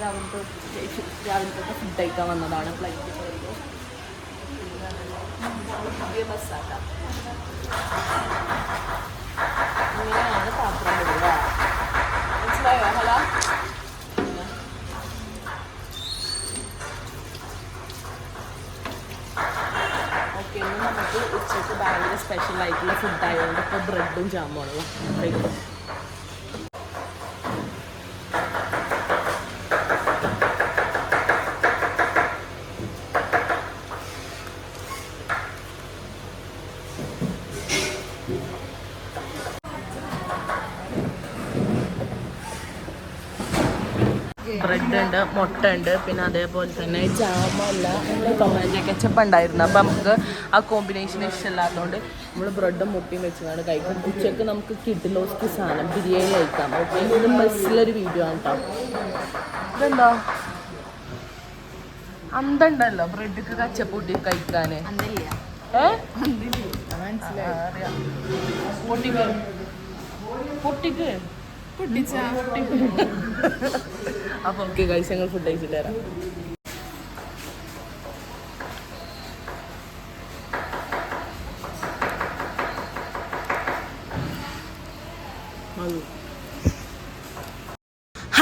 രാവിലത്തെ ഫുഡ് കഴിക്കാൻ വന്നതാണ്. ഫ്ലൈറ്റ് പുതിയ ബസ്സാക്കാം. ഇങ്ങനെയാണ് പാത്രം വിടുക. മനസ്സിലായോ? ഹലോ. ഓക്കെ, ഇന്ന് നമുക്ക് ഉച്ചയ്ക്ക് ഭയങ്കര സ്പെഷ്യലായിട്ടുള്ള ഫുഡായതുകൊണ്ട് ഇപ്പോൾ ബ്രെഡും ജാമുമാണല്ലോ കഴിക്കും. ബ്രെഡ് ഉണ്ട്, മുട്ട ഉണ്ട്, പിന്നെ അതേപോലെ തന്നെ ജാമല്ല ടൊമാറ്റോ കെച്ചപ്പ് ഉണ്ടായിരുന്നു. അപ്പം നമുക്ക് ആ കോമ്പിനേഷൻ ഇഷ്ടമില്ലാത്തതുകൊണ്ട് നമ്മൾ ബ്രെഡും മുട്ടയും വെച്ചാണ് കഴിക്കും. ഉച്ചയ്ക്ക് നമുക്ക് കിഡിലോസ്ക്ക് സാധനം ബിരിയാണി കഴിക്കാം. ഓക്കെ, ഇത് ബസ്സിലൊരു വീഡിയോ ആണ് കേട്ടോ. ഇതെന്താ അന്തണ്ടല്ലോ ബ്രെഡിക്ക് കച്ചപ്പ് കൂട്ടി കഴിക്കാൻ. പൊട്ടിക്ക് അപ്പൊ ഓക്കെ ഗൈസ്, ഞങ്ങൾ ഫുഡ് കഴിച്ചിട്ട് തരാം.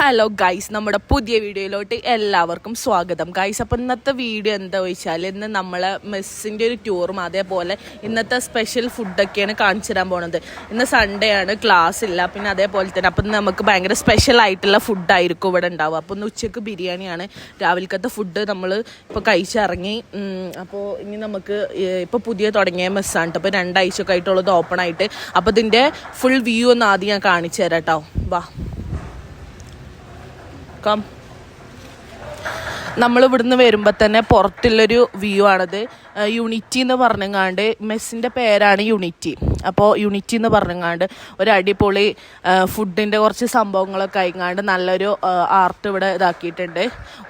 ഹലോ ഗൈസ്, നമ്മുടെ പുതിയ വീഡിയോയിലോട്ട് എല്ലാവർക്കും സ്വാഗതം ഗൈസ്. അപ്പോൾ ഇന്നത്തെ വീഡിയോ എന്താ വെച്ചാൽ, ഇന്ന് നമ്മളെ മെസ്സിൻ്റെ ഒരു ടൂറും അതേപോലെ ഇന്നത്തെ സ്പെഷ്യൽ ഫുഡൊക്കെയാണ് കാണിച്ചു തരാൻ പോണത്. ഇന്ന് സൺഡേ ആണ്, ക്ലാസ് ഇല്ല. പിന്നെ അതേപോലെ തന്നെ അപ്പം നമുക്ക് ഭയങ്കര സ്പെഷ്യൽ ആയിട്ടുള്ള ഫുഡായിരിക്കും ഇവിടെ ഉണ്ടാവുക. അപ്പോൾ ഇന്ന് ഉച്ചയ്ക്ക് ബിരിയാണിയാണ്. രാവിലത്തെ ഫുഡ് നമ്മൾ ഇപ്പോൾ കഴിച്ചിറങ്ങി. അപ്പോൾ ഇനി നമുക്ക് ഇപ്പോൾ പുതിയ തുടങ്ങിയ മെസ്സാണ് കേട്ടോ. ഇപ്പോൾ 2 ആഴ്ചയൊക്കെ ആയിട്ടുള്ളത് ഓപ്പൺ ആയിട്ട്. അപ്പോൾ ഇതിൻ്റെ ഫുൾ വ്യൂ ഒന്ന് ആദ്യം ഞാൻ കാണിച്ചു തരാം കേട്ടോ. വാ, നമ്മളിവിടുന്ന് വരുമ്പോൾ തന്നെ പുറത്തുള്ളൊരു വ്യൂ ആണത്. യൂണിറ്റി എന്ന് പറഞ്ഞങ്ങാണ്ട് മെസ്സിൻ്റെ പേരാണ് യൂണിറ്റി. അപ്പോൾ യൂണിറ്റി എന്ന് പറഞ്ഞങ്ങാണ്ട് ഒരു അടിപൊളി ഫുഡിൻ്റെ കുറച്ച് സംഭവങ്ങളൊക്കെ ആയിങ്ങാണ്ട് നല്ലൊരു ആർട്ട് ഇവിടെ ഇതാക്കിയിട്ടുണ്ട്.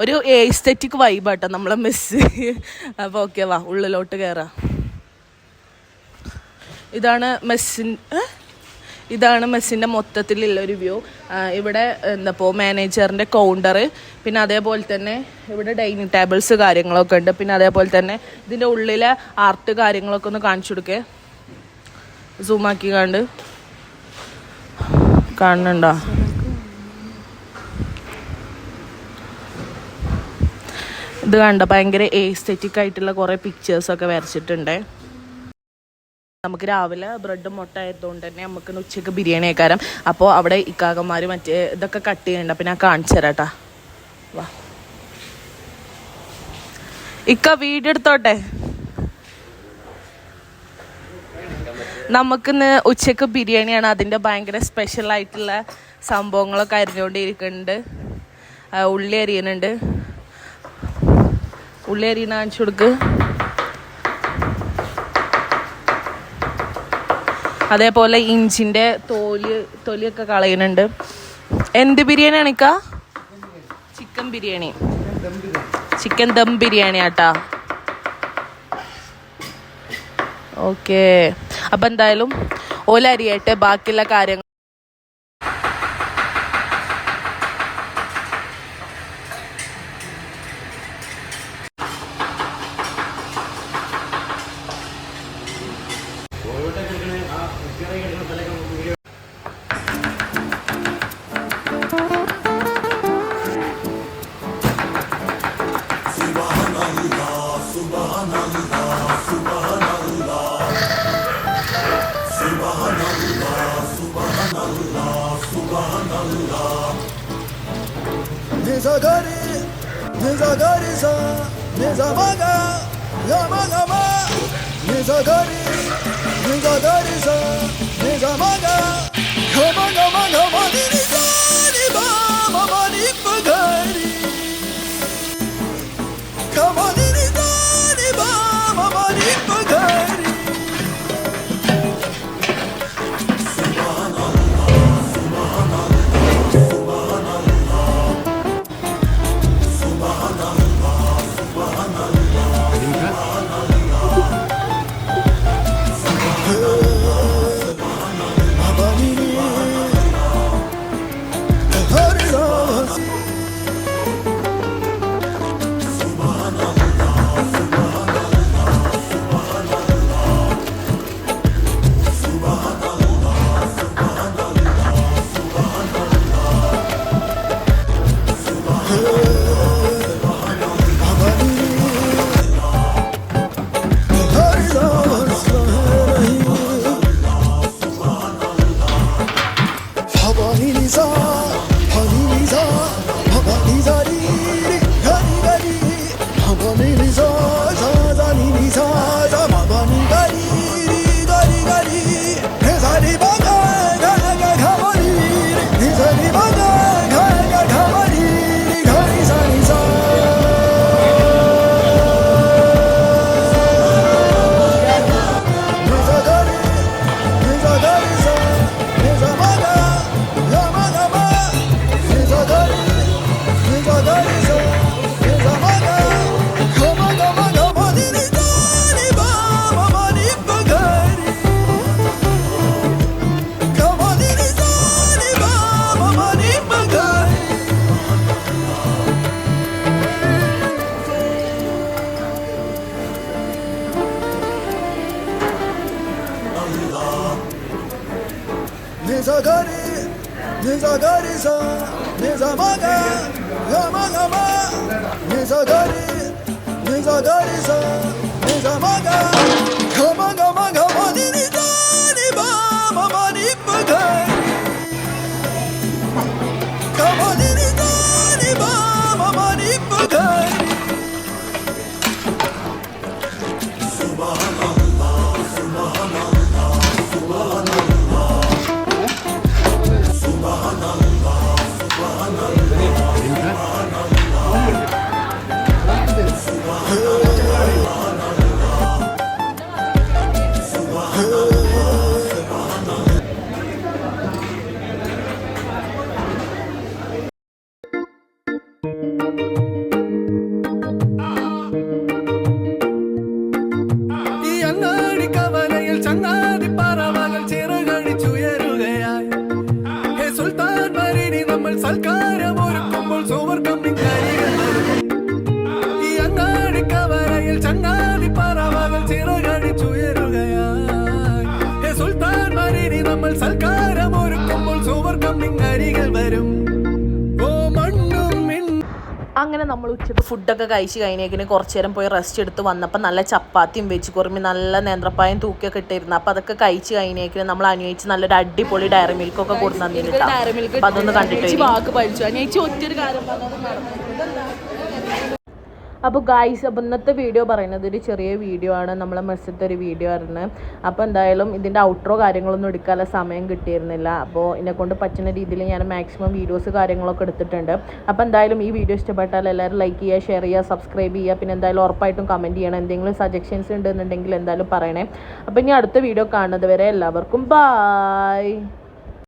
ഒരു എസ്തെറ്റിക് വൈബാട്ടോ നമ്മളെ മെസ്സ്. അപ്പോൾ ഓക്കെ, വാ ഉള്ളിലോട്ട് കയറാം. ഇതാണ് മെസ്സിൻ്റെ മൊത്തത്തിലുള്ളൊരു വ്യൂ. ഇവിടെ എന്താപ്പോൾ മാനേജറിൻ്റെ കൗണ്ടർ, പിന്നെ അതേപോലെ തന്നെ ഇവിടെ ഡൈനിങ് ടേബിൾസ് കാര്യങ്ങളൊക്കെ ഉണ്ട്. പിന്നെ അതേപോലെ തന്നെ ഇതിൻ്റെ ഉള്ളിലെ ആർട്ട് കാര്യങ്ങളൊക്കെ ഒന്ന് കാണിച്ചു കൊടുക്കേ. സൂമാക്കി കാണുന്നുണ്ടോ? ഇത് കണ്ട ഭയങ്കര എസ്തെറ്റിക് ആയിട്ടുള്ള കുറേ പിക്ചേഴ്സൊക്കെ വരച്ചിട്ടുണ്ട്. നമുക്ക് രാവിലെ ബ്രെഡും മുട്ട ആയതുകൊണ്ട് തന്നെ നമുക്ക് ഉച്ചയ്ക്ക് ബിരിയാണി ആക്കാരം. അപ്പോൾ അവിടെ ഇക്കാക്കന്മാർ മറ്റേ ഇതൊക്കെ കട്ട് ചെയ്യണ്ട. അപ്പം ഞാൻ കാണിച്ചു തരാട്ടാ. വാ ഇക്ക, വീഡിയോ എടുത്തോട്ടെ. നമുക്കിന്ന് ഉച്ചയ്ക്ക് ബിരിയാണിയാണ്. അതിൻ്റെ ഭയങ്കര സ്പെഷ്യലായിട്ടുള്ള സംഭവങ്ങളൊക്കെ അരിഞ്ഞുകൊണ്ടിരിക്കുന്നുണ്ട്. ഉള്ളി അരിയുന്നുണ്ട്. ഉള്ളി അരിയണ കാണിച്ചു കൊടുക്ക്. അതേപോലെ ഇഞ്ചിൻ്റെ തൊലിയൊക്കെ കളയുന്നുണ്ട്. എന്ത് ബിരിയാണിയാണ് ഇക്ക? ചിക്കൻ ബിരിയാണി, ചിക്കൻ ദം ബിരിയാണി ആട്ടാ. ഓക്കെ, അപ്പം എന്തായാലും ഓലരിയായിട്ട് ബാക്കിയുള്ള കാര്യങ്ങൾ Nizamaga, Yamagama, Nizagari, Nizagari sa, Nizamaga, Yamagama, Gamani, Nizani, Baba, Mani, Bagari, Gamani, Nizani, Baba, Mani, Bagari. അങ്ങനെ നമ്മൾ ഉച്ചയ്ക്ക് ഫുഡൊക്കെ കഴിച്ച് കഴിഞ്ഞേക്കിന് കുറച്ച് നേരം പോയി റെസ്റ്റ് എടുത്ത് വന്നപ്പോൾ നല്ല ചപ്പാത്തിയും വെച്ച് കുറുമി നല്ല നേന്ത്രപ്പായും തൂക്കിയൊക്കെ ഇട്ടിരുന്നു. അപ്പോൾ അതൊക്കെ കഴിച്ച് കഴിഞ്ഞേക്കിന് നമ്മൾ അനുഭവിച്ച് നല്ലൊരു അടിപൊളി ഡയറി മിൽക്കൊക്കെ കൊടുത്തു തന്നിട്ടാ. അപ്പം അതൊന്ന് കണ്ടിട്ട് വാക്ക് പഠിച്ചു അനുഭവിച്ച് ഒത്തിരി കാര്യം അപ്പോൾ ഗായ്സ്, അപ്പോൾ ഇന്നത്തെ വീഡിയോ പറയുന്നത് ഒരു ചെറിയ വീഡിയോ ആണ്, നമ്മളെ മെസ്സിലത്തെ ഒരു വീഡിയോ ആയിരുന്നു. അപ്പോൾ എന്തായാലും ഇതിൻ്റെ ഔട്ട്രോ കാര്യങ്ങളൊന്നും എടുക്കാനുള്ള സമയം കിട്ടിയിരുന്നില്ല. അപ്പോൾ എന്നെക്കൊണ്ട് പറ്റുന്ന രീതിയിൽ ഞാൻ മാക്സിമം വീഡിയോസ് കാര്യങ്ങളൊക്കെ എടുത്തിട്ടുണ്ട്. അപ്പോൾ എന്തായാലും ഈ വീഡിയോ ഇഷ്ടപ്പെട്ടാൽ എല്ലാവരും ലൈക്ക് ചെയ്യുക, ഷെയർ ചെയ്യുക, സബ്സ്ക്രൈബ് ചെയ്യുക. പിന്നെ എന്തായാലും ഉറപ്പായിട്ടും കമൻറ്റ് ചെയ്യണം. എന്തെങ്കിലും സജഷൻസ് ഉണ്ടെന്നുണ്ടെങ്കിൽ എന്തായാലും പറയണേ. അപ്പോൾ ഇനി അടുത്ത വീഡിയോ കാണുന്നത് വരെ എല്ലാവർക്കും ബൈ.